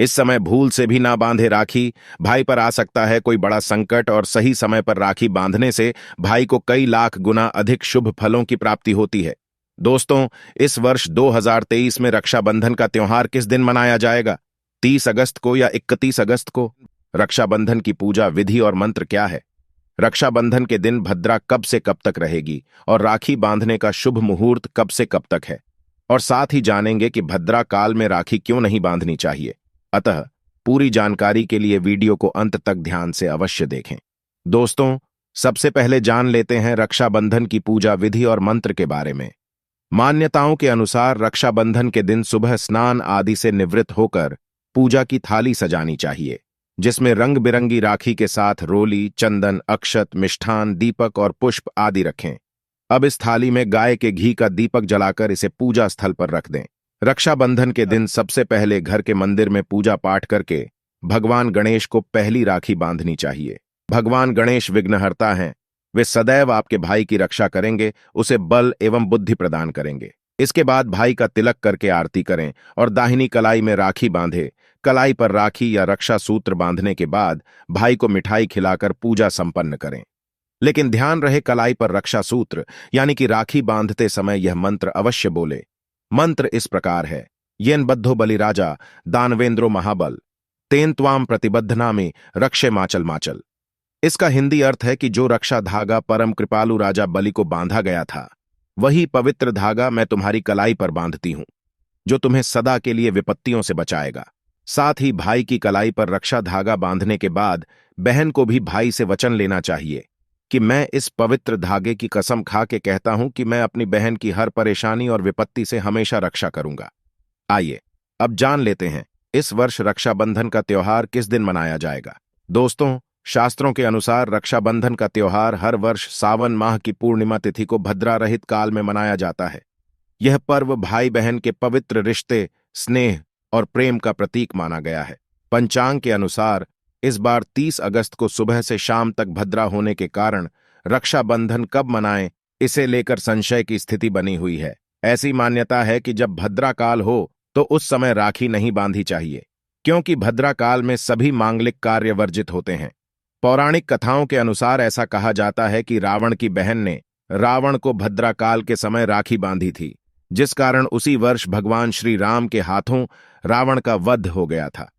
इस समय भूल से भी ना बांधे राखी, भाई पर आ सकता है कोई बड़ा संकट और सही समय पर राखी बांधने से भाई को कई लाख गुना अधिक शुभ फलों की प्राप्ति होती है। दोस्तों, इस वर्ष 2023 में रक्षाबंधन का त्योहार किस दिन मनाया जाएगा? 30 अगस्त को या 31 अगस्त को? रक्षाबंधन की पूजा विधि और मंत्र क्या है? रक्षाबंधन के दिन भद्रा कब से कब तक रहेगी और राखी बांधने का शुभ मुहूर्त कब से कब तक है? और साथ ही जानेंगे कि भद्रा काल में राखी क्यों नहीं बांधनी चाहिए। अतः पूरी जानकारी के लिए वीडियो को अंत तक ध्यान से अवश्य देखें। दोस्तों, सबसे पहले जान लेते हैं रक्षाबंधन की पूजा विधि और मंत्र के बारे में। मान्यताओं के अनुसार रक्षाबंधन के दिन सुबह स्नान आदि से निवृत्त होकर पूजा की थाली सजानी चाहिए, जिसमें रंग बिरंगी राखी के साथ रोली, चंदन, अक्षत, मिष्ठान, दीपक और पुष्प आदि रखें। अब इस थाली में गाय के घी का दीपक जलाकर इसे पूजा स्थल पर रख दें। रक्षाबंधन के दिन सबसे पहले घर के मंदिर में पूजा पाठ करके भगवान गणेश को पहली राखी बांधनी चाहिए। भगवान गणेश विघ्नहर्ता हैं। वे सदैव आपके भाई की रक्षा करेंगे, उसे बल एवं बुद्धि प्रदान करेंगे। इसके बाद भाई का तिलक करके आरती करें और दाहिनी कलाई में राखी बांधे। कलाई पर राखी या रक्षा सूत्र बांधने के बाद भाई को मिठाई खिलाकर पूजा संपन्न करें। लेकिन ध्यान रहे, कलाई पर रक्षा सूत्र यानी कि राखी बांधते समय यह मंत्र अवश्य बोले। मंत्र इस प्रकार है: येन बद्धो बलिराजा दानवेंद्रो महाबल तेन त्वाम प्रतिबद्धनामि रक्षे माचल माचल। इसका हिंदी अर्थ है कि जो रक्षा धागा परम कृपालु राजा बलि को बांधा गया था, वही पवित्र धागा मैं तुम्हारी कलाई पर बांधती हूं, जो तुम्हें सदा के लिए विपत्तियों से बचाएगा। साथ ही भाई की कलाई पर रक्षा धागा बांधने के बाद बहन को भी भाई से वचन लेना चाहिए कि मैं इस पवित्र धागे की कसम खा के कहता हूं कि मैं अपनी बहन की हर परेशानी और विपत्ति से हमेशा रक्षा करूंगा। आइए अब जान लेते हैं इस वर्ष रक्षाबंधन का त्योहार किस दिन मनाया जाएगा। दोस्तों, शास्त्रों के अनुसार रक्षाबंधन का त्योहार हर वर्ष सावन माह की पूर्णिमा तिथि को भद्रा रहित काल में मनाया जाता है। यह पर्व भाई बहन के पवित्र रिश्ते, स्नेह और प्रेम का प्रतीक माना गया है। पंचांग के अनुसार इस बार 30 अगस्त को सुबह से शाम तक भद्रा होने के कारण रक्षाबंधन कब मनाएं, इसे लेकर संशय की स्थिति बनी हुई है। ऐसी मान्यता है कि जब भद्रा काल हो तो उस समय राखी नहीं बांधी चाहिए, क्योंकि भद्रा काल में सभी मांगलिक कार्य वर्जित होते हैं। पौराणिक कथाओं के अनुसार ऐसा कहा जाता है कि रावण की बहन ने रावण को भद्रा काल के समय राखी बांधी थी, जिस कारण उसी वर्ष भगवान श्री राम के हाथों रावण का वध हो गया था।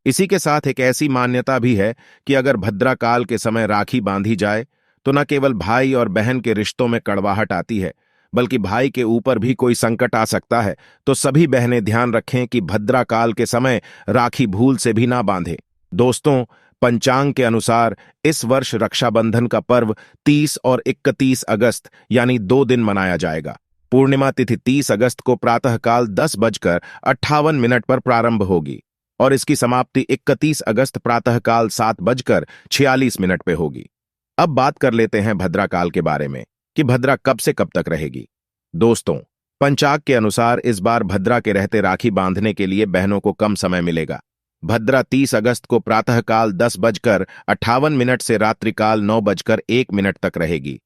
इसी के साथ एक ऐसी मान्यता भी है कि अगर भद्रा काल के समय राखी बांधी जाए तो न केवल भाई और बहन के रिश्तों में कड़वाहट आती है, बल्कि भाई के ऊपर भी कोई संकट आ सकता है। तो सभी बहनें ध्यान रखें कि भद्रा काल के समय राखी भूल से भी ना बांधें। दोस्तों, पंचांग के अनुसार इस वर्ष रक्षाबंधन का पर्व 30 और 31 अगस्त यानी 2 दिन मनाया जाएगा। पूर्णिमा तिथि 30 अगस्त को प्रातःकाल 10:58 पर प्रारंभ होगी और इसकी समाप्ति 31 अगस्त प्रातःकाल 7:46 पे होगी। अब बात कर लेते हैं भद्रा काल के बारे में कि भद्रा कब से कब तक रहेगी। दोस्तों, पंचांग के अनुसार इस बार भद्रा के रहते राखी बांधने के लिए बहनों को कम समय मिलेगा। भद्रा 30 अगस्त को प्रातःकाल 10:58 से रात्रिकाल 9:01 तक रहेगी।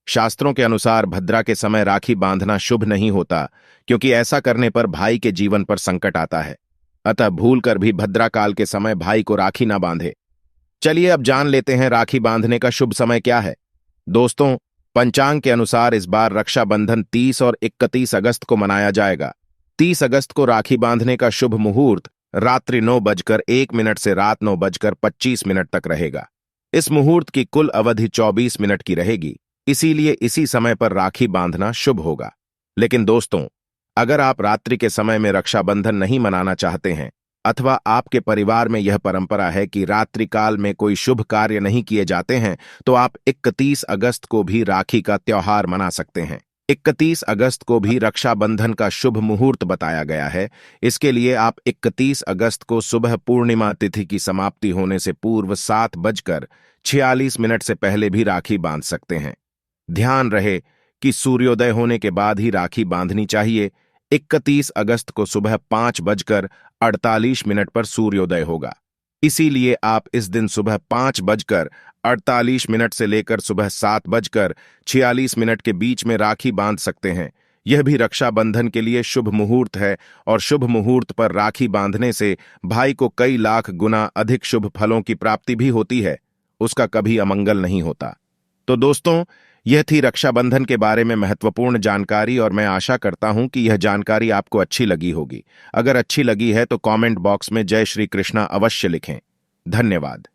शास्त्रों के अनुसार भद्रा के समय राखी बांधना शुभ नहीं होता, क्योंकि ऐसा करने पर भाई के जीवन पर संकट आता है। अतः भूलकर भी भद्रा काल के समय भाई को राखी ना बांधे। चलिए अब जान लेते हैं राखी बांधने का शुभ समय क्या है। दोस्तों, पंचांग के अनुसार इस बार रक्षाबंधन 30 और 31 अगस्त को मनाया जाएगा। 30 अगस्त को राखी बांधने का शुभ मुहूर्त रात्रि 9:01 से रात 9:25 तक रहेगा। इस मुहूर्त की कुल अवधि 24 मिनट की रहेगी, इसीलिए इसी समय पर राखी बांधना शुभ होगा। लेकिन दोस्तों, अगर आप रात्रि के समय में रक्षाबंधन नहीं मनाना चाहते हैं अथवा आपके परिवार में यह परंपरा है कि रात्रि काल में कोई शुभ कार्य नहीं किए जाते हैं, तो आप 31 अगस्त को भी राखी का त्योहार मना सकते हैं। 31 अगस्त को भी रक्षाबंधन का शुभ मुहूर्त बताया गया है। इसके लिए आप 31 अगस्त को सुबह पूर्णिमा तिथि की समाप्ति होने से पूर्व 7:46 से पहले भी राखी बांध सकते हैं। ध्यान रहे कि सूर्योदय होने के बाद ही राखी बांधनी चाहिए। 31 अगस्त को सुबह 5:48 पर सूर्योदय होगा, इसीलिए आप इस दिन सुबह 5:48 से लेकर सुबह 7:46 के बीच में राखी बांध सकते हैं। यह भी रक्षाबंधन के लिए शुभ मुहूर्त है और शुभ मुहूर्त पर राखी बांधने से भाई को कई लाख गुना अधिक शुभ फलों की प्राप्ति भी होती है, उसका कभी अमंगल नहीं होता। तो दोस्तों, यह थी रक्षाबंधन के बारे में महत्वपूर्ण जानकारी और मैं आशा करता हूं कि यह जानकारी आपको अच्छी लगी होगी। अगर अच्छी लगी है तो कमेंट बॉक्स में जय श्री कृष्णा अवश्य लिखें। धन्यवाद।